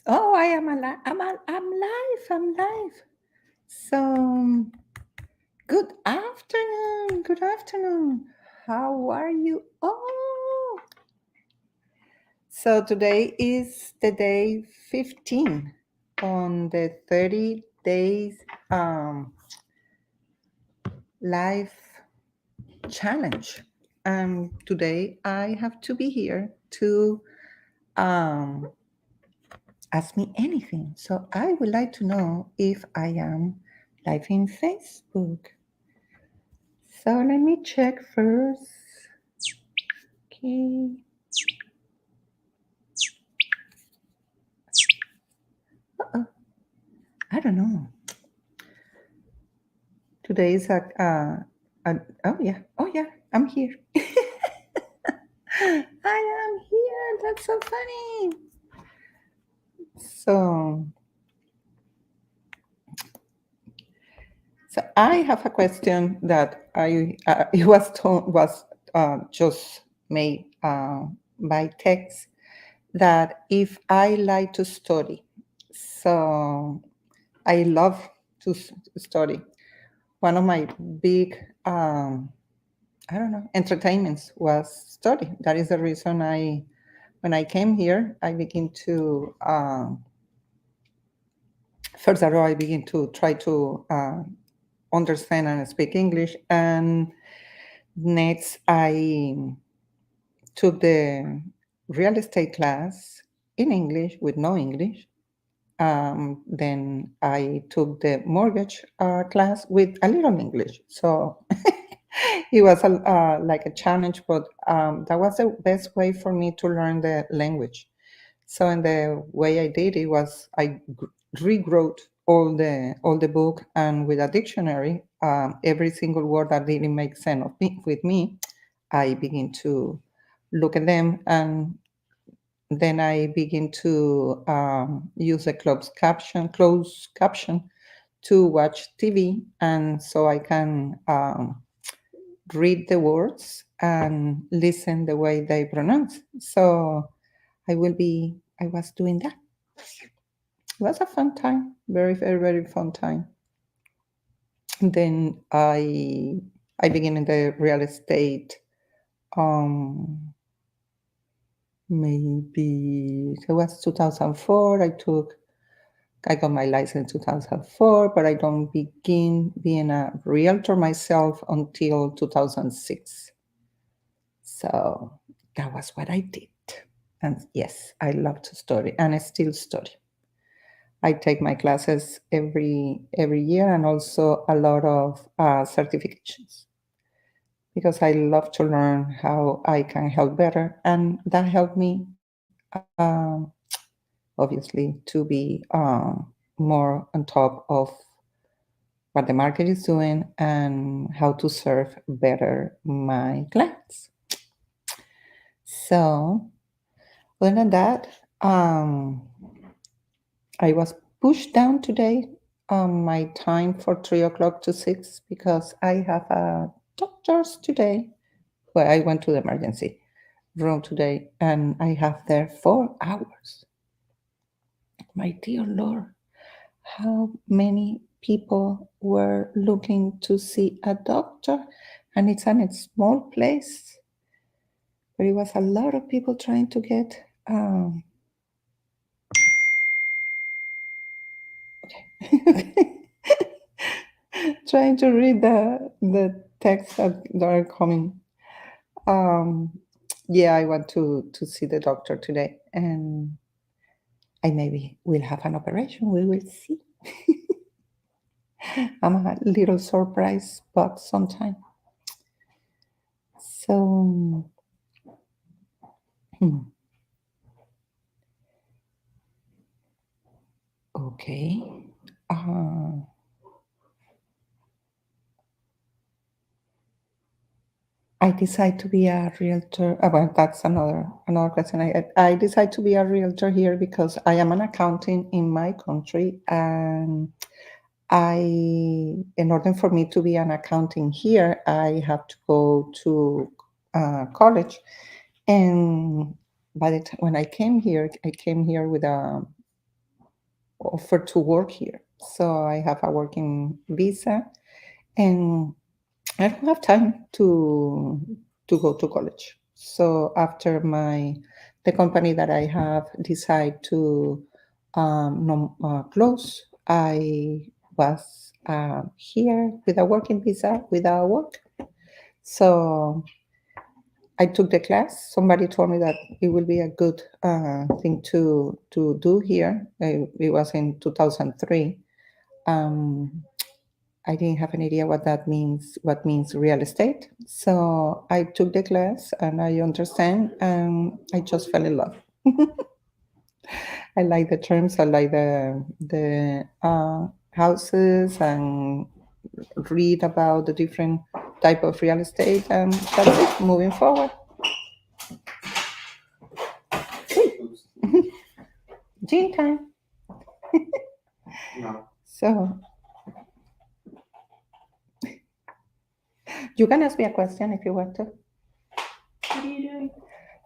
Oh, I am alive. I'm live. I'm live. So, good afternoon. Good afternoon. How are you? Oh, so today is the day 15 on the 30 days life challenge. Today I have to be here to um, ask me anything. So I would like to know if I am live in Facebook. So let me check first. Okay. Uh-oh. I don't know. Today is oh yeah, I'm here. I am here. That's so funny. So, so I have a question that I it was just made by text that if I like to study, so I love to study. One of my big, I don't know, entertainments was study. That is the reason when I came here, I begin to, first of all, I begin to try to understand and speak English. And next, I took the real estate class in English with no English. Then I took the mortgage class with a little English. So it was like a challenge, but that was the best way for me to learn the language. So, and the way I did it was I rewrote all the book, and with a dictionary, every single word that didn't make sense with me, I begin to look at them, and then I begin to use a closed caption to watch TV, and so I can read the words and listen the way they pronounce. So I was doing that. It was a fun time, very, very, very fun time. Then I began in the real estate. Um, Maybe it was 2004. I got my license in 2004, but I don't begin being a realtor myself until 2006. So that was what I did. And yes, I love to study, and I still study. I take my classes every year, and also a lot of certifications, because I love to learn how I can help better, and that helped me obviously to be more on top of what the market is doing and how to serve better my clients. So, other than that, I was pushed down today on my time for 3 o'clock to 6 because I have a doctor's today. Well, I went to the emergency room today and I have there 4 hours. My dear Lord, how many people were looking to see a doctor? And it's in a small place, but it was a lot of people trying to get. Trying to read the text that are coming. Um, yeah, I want to see the doctor today, and I maybe will have an operation. We will see. I'm a little surprised, but sometime. So, hmm, okay. Uh, I decide to be a realtor. Well, that's another question. I decide to be a realtor here because I am an accountant in my country, and in order for me to be an accounting here, I have to go to college. And by the time when I came here with a offered to work here. So I have a working visa, and I don't have time to go to college. So after the company that I have decide to no, close, I was here with a working visa without work. So I took the class. Somebody told me that it will be a good thing to do here. It was in 2003. Um, I didn't have an idea what means real estate. So I took the class and I understand, and I just fell in love. I like the terms. I like the houses, and read about the different type of real estate, and that's it. Moving forward. Gym time. No. So you can ask me a question if you want to. What are you doing?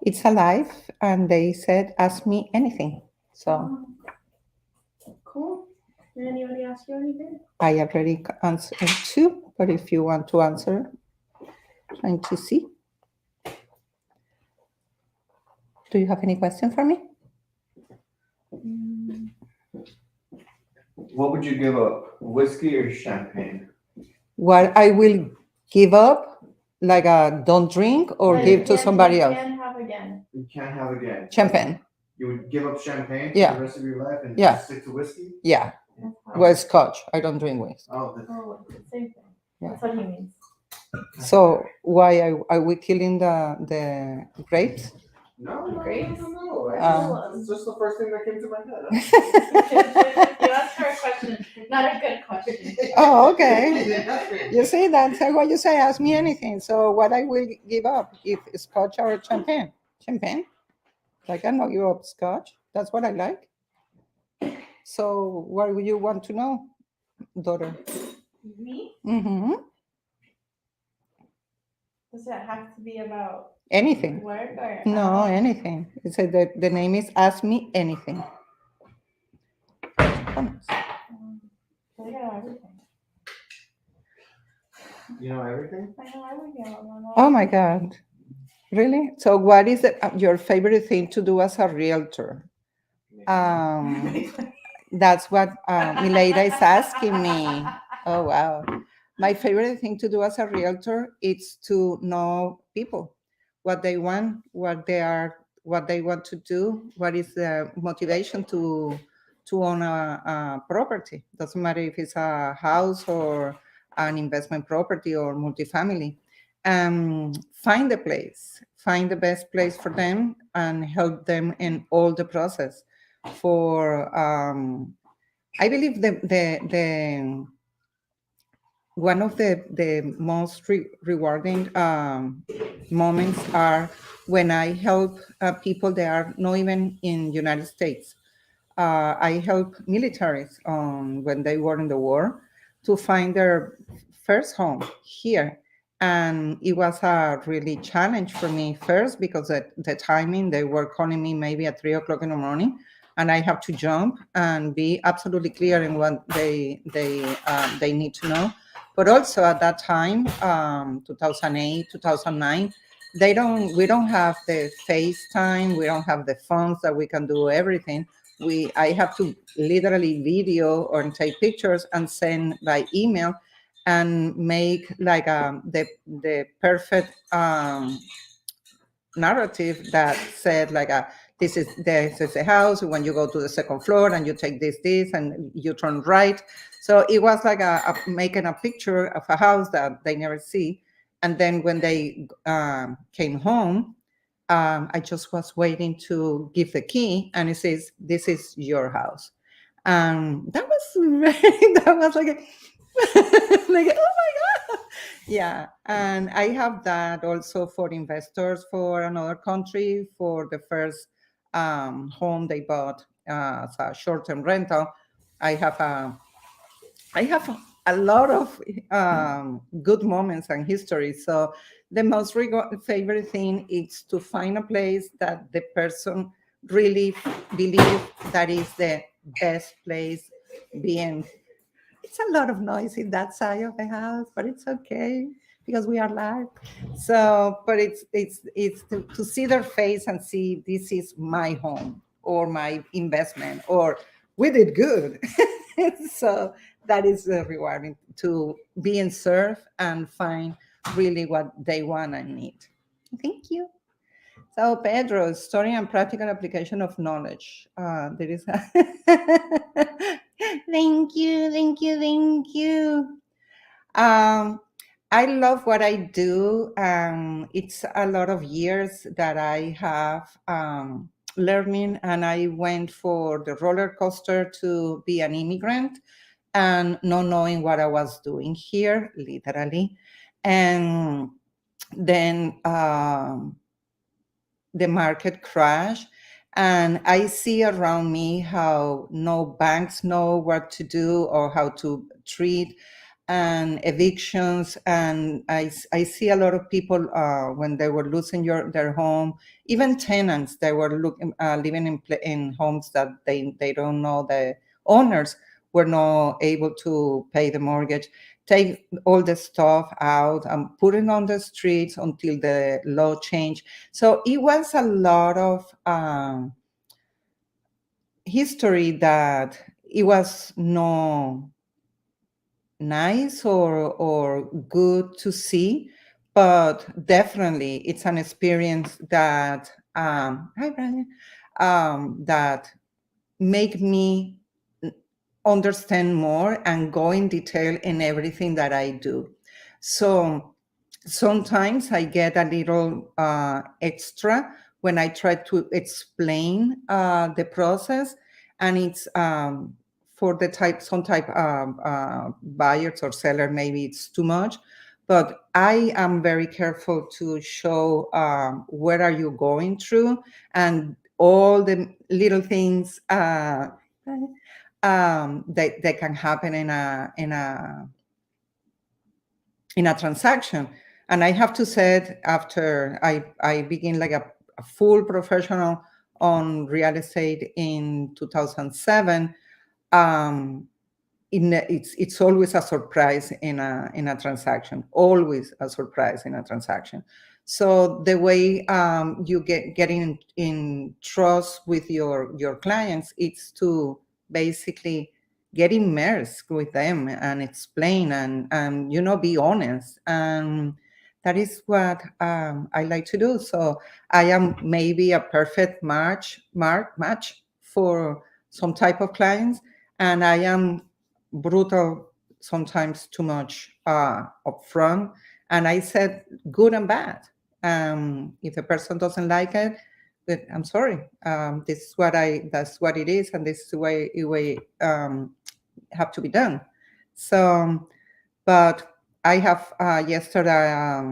It's alive, and they said, ask me anything. So Cool. Did anybody ask you anything? I already answered two, but if you want to answer, trying to see. Do you have any question for me? What would you give up, whiskey or champagne? What I will give up, like a don't drink or Like, give to you somebody else? can have again. You can't have again. Champagne. You would give up champagne Yeah. for the rest of your life and Yeah. just stick to whiskey? Yeah. That's how- Well, scotch. I don't drink whiskey. Oh, that's, Oh, it's the same thing. Yeah. That's what he means. So why are we killing the grapes? no, no, Grapes? no. It's just the first thing that came to my head. You asked her a question, not a good question. Oh, okay. You see, that's why you say ask me anything. So what I will give up if scotch or champagne? Champagne. I cannot give up scotch. That's what I like. So what would you want to know, daughter? Me? Mm-hmm. Does it have to be about Anything. work or? No, anything. It said that the name is Ask Me Anything. I know everything. You know everything? I know everything. Oh my God. Really? So what is your favorite thing to do as a realtor? That's what Mileda is asking me. Oh, wow. My favorite thing to do as a realtor is to know people, what they want, what they want to do, what is the motivation to own a property. Doesn't matter if it's a house or an investment property or multifamily. Find the place, find the best place for them, and help them in all the process. For I believe the one of the most rewarding moments are when I help people that are not even in United States. I help militaries when they were in the war to find their first home here. And it was a really challenge for me first because at the timing they were calling me maybe at 3 o'clock in the morning, and I have to jump and be absolutely clear in what they need to know. But also at that time, 2008, 2009, we don't have the FaceTime, we don't have the phones that we can do everything. I have to literally video or take pictures and send by email and make like the perfect narrative that said like this is the house. When you go to the second floor and you take this and you turn right. So it was like making a picture of a house that they never see. And then when they came home, I just was waiting to give the key, and it says, "This is your house." That was that was like, like, oh my God, yeah. And I have that also for investors for another country for the first home they bought as a short-term rental. I have a lot of good moments and history. So the most favorite thing is to find a place that the person really believes that is the best place being. It's a lot of noise in that side of the house, but it's okay because we are live. So, but it's to see their face and see this is my home or my investment or we did good. So that is rewarding to be in serve and find really what they want and need. Thank you. So, Pedro, story and practical application of knowledge. There is. Thank you, thank you, thank you. I love what I do. It's a lot of years that I have learning, and I went for the roller coaster to be an immigrant and not knowing what I was doing here, literally. And then the market crash, and I see around me how no banks know what to do or how to treat and evictions, and I see a lot of people when they were losing their home, even tenants they were living in homes that they don't know the owners were not able to pay the mortgage, take all the stuff out and put it on the streets until the law changed. So it was a lot of history that it was no nice or good to see, but definitely it's an experience that hi Brian, that make me understand more and go in detail in everything that I do. So sometimes I get a little extra when I try to explain the process, and it's for the some type buyers or seller, maybe it's too much. But I am very careful to show where are you going through and all the little things that can happen in a transaction. And I have to say, after I begin like a full professional on real estate in 2007, it's always a surprise in a transaction, always a surprise in a transaction. So the way you get in trust with your clients, it's to basically get immersed with them and explain and be honest. And that is what I like to do. So I am maybe a perfect match for some type of clients, and I am brutal, sometimes too much upfront. And I said good and bad. If the person doesn't like it, but I'm sorry. This is that's what it is, and this is the way it have to be done. So, but I have yesterday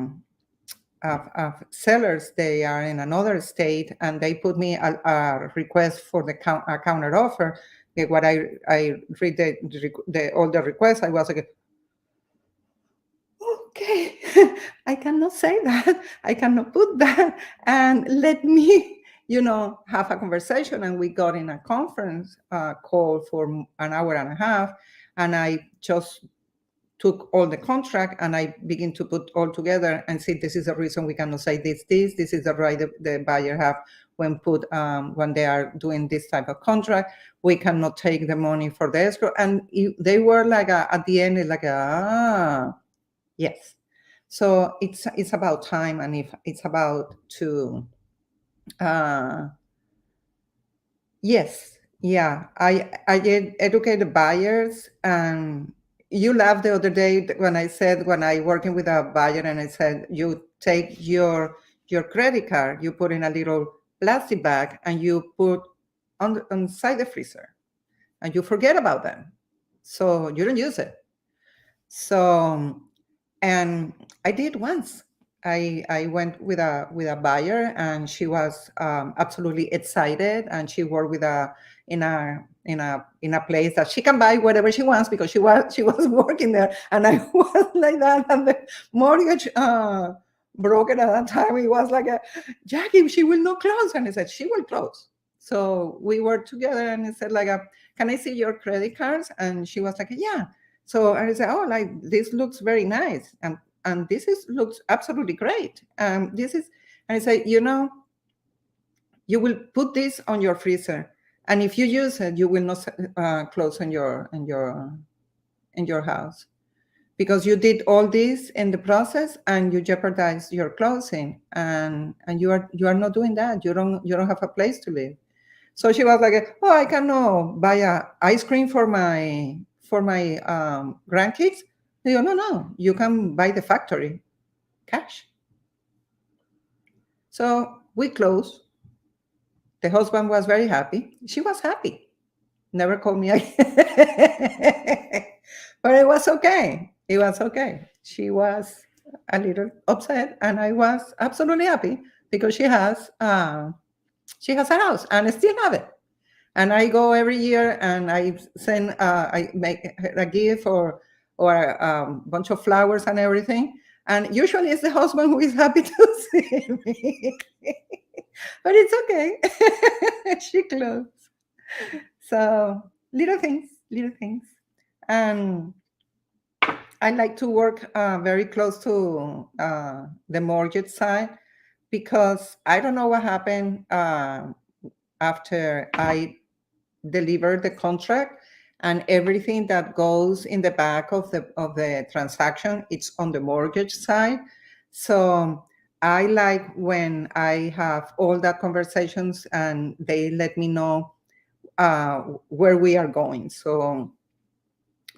sellers. They are in another state, and they put me a request for the a counter offer. What I read all the requests, I was like, okay, I cannot say that. I cannot put that. And let me, have a conversation. And we got in a conference call for an hour and a half. And I just took all the contract and I begin to put all together and say, this is the reason we cannot say this is the right the buyer have when they are doing this type of contract. We cannot take the money for the escrow. And they were like at the end, like yes. So it's about time, and if it's about to yes, yeah. I educate the buyers. And you laughed the other day when I said, when I working with a buyer, and I said, you take your credit card, you put in a little plastic bag, and you put on inside the freezer, and you forget about them, so you don't use it. So, and I did once. I went with a buyer, and she was absolutely excited, and she worked with in a place that she can buy whatever she wants, because she was working there. And I was like that, and the mortgage broker at that time, he was like, Jackie, she will not close. And I said, she will close. So we were together, and I said like, "Can I see your credit cards?" And she was like, "Yeah." So I said, "Oh, like this looks very nice, and this is looks absolutely great. This is," and I said, "You know, you will put this on your freezer, and if you use it, you will not close in your house, because you did all this in the process and you jeopardize your closing, and you are not doing that. You don't have a place to live." So she was like, "Oh, I cannot buy a ice cream for my grandkids." I go, "No, you can buy the factory cash." So we closed. The husband was very happy. She was happy. Never called me again. But it was okay. It was okay. She was a little upset, and I was absolutely happy because she has a house, and I still have it. And I go every year, and I make her a gift or a bunch of flowers and everything. And usually it's the husband who is happy to see me. But it's okay. She closed. So little things. And I like to work very close to the mortgage side, because I don't know what happened after I delivered the contract, and everything that goes in the back of the transaction, it's on the mortgage side. So I like when I have all that conversations and they let me know where we are going. So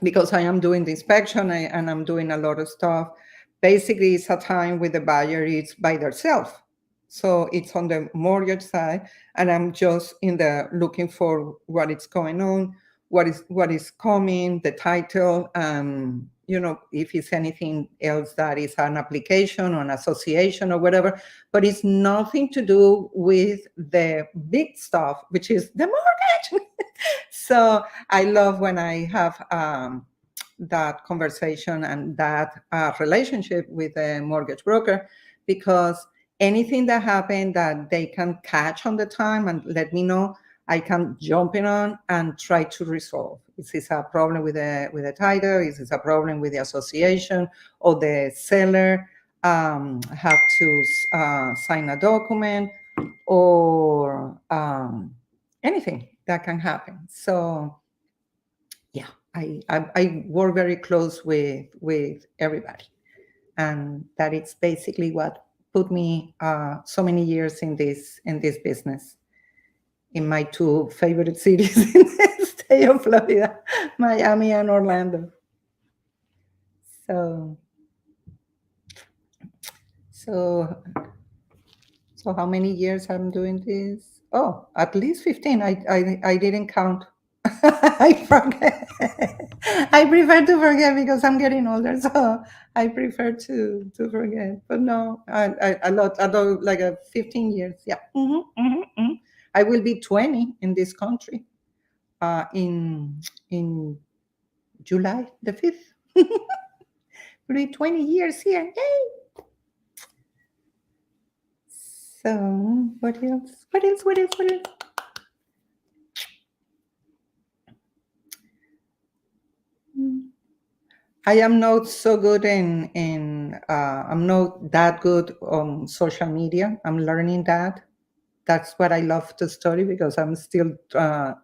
because I am doing the inspection and I'm doing a lot of stuff, basically it's a time with the buyer, it's by themselves. So it's on the mortgage side, and I'm just in the looking for what is going on, what is coming, the title, if it's anything else that is an application or an association or whatever. But it's nothing to do with the big stuff, which is the mortgage. So I love when I have that conversation and that relationship with a mortgage broker, because anything that happened that they can catch on the time and let me know, I can jump in on and try to resolve. Is this a problem with the title? Is this a problem with the association, or the seller have to sign a document, or anything that can happen? So yeah, I work very close with everybody, and that is basically what put me so many years in this business, in my two favorite cities in the state of Florida, Miami and Orlando. So so so how many years I'm doing this? Oh, at least 15. I didn't count. I forget. I prefer to forget because I'm getting older, so I prefer to forget. But no, a lot, like 15 years. Yeah. I will be 20 in this country in July the 5th. Will be 20 years here. Yay! So what else? What else? What else? What else? I am not so good I'm not that good on social media. I'm learning that. That's what I love to study, because I'm still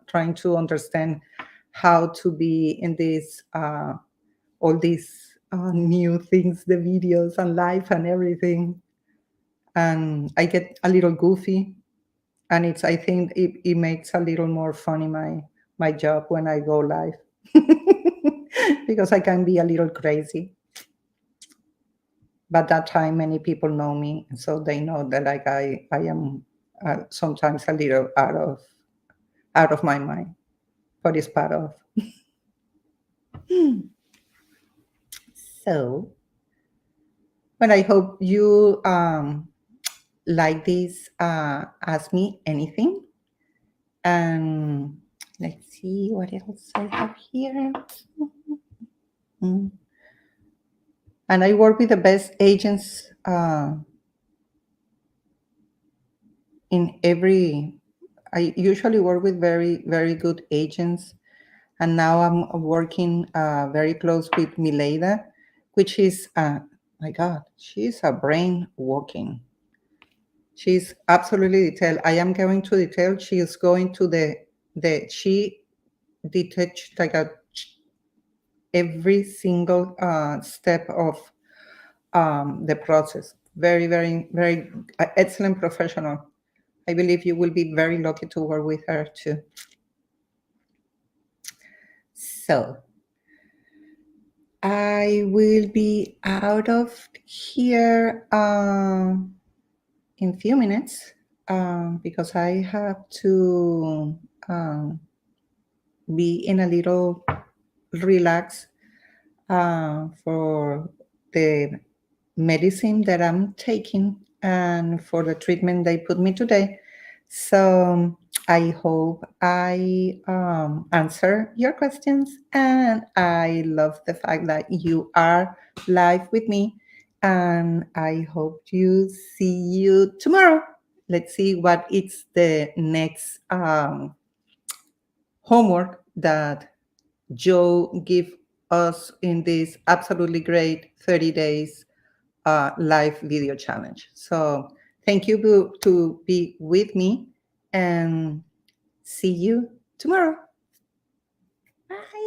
trying to understand how to be in this all these new things, the videos and life and everything. And I get a little goofy, and I think it makes a little more funny my job when I go live. Because I can be a little crazy. But that time many people know me, so they know that like I am sometimes a little out of my mind, but it's part of. So, but I hope you like this. Ask me anything, and let's see what else I have here. Mm. And I work with the best agents in every I usually work with very, very good agents. And now I'm working very close with Mileda, which is, my God, she's a brain walking. She's absolutely detailed. I am going to detail. She is going to she detects like every single step of the process. Very, very, very excellent professional. I believe you will be very lucky to work with her too. So I will be out of here in a few minutes because I have to be in a little relax for the medicine that I'm taking and for the treatment they put me today. So I hope I answer your questions, and I love the fact that you are live with me, and I hope to see you tomorrow. Let's see what is the next homework that Joe give us in this absolutely great 30 days live video challenge. So thank you to be with me, and see you tomorrow. Bye.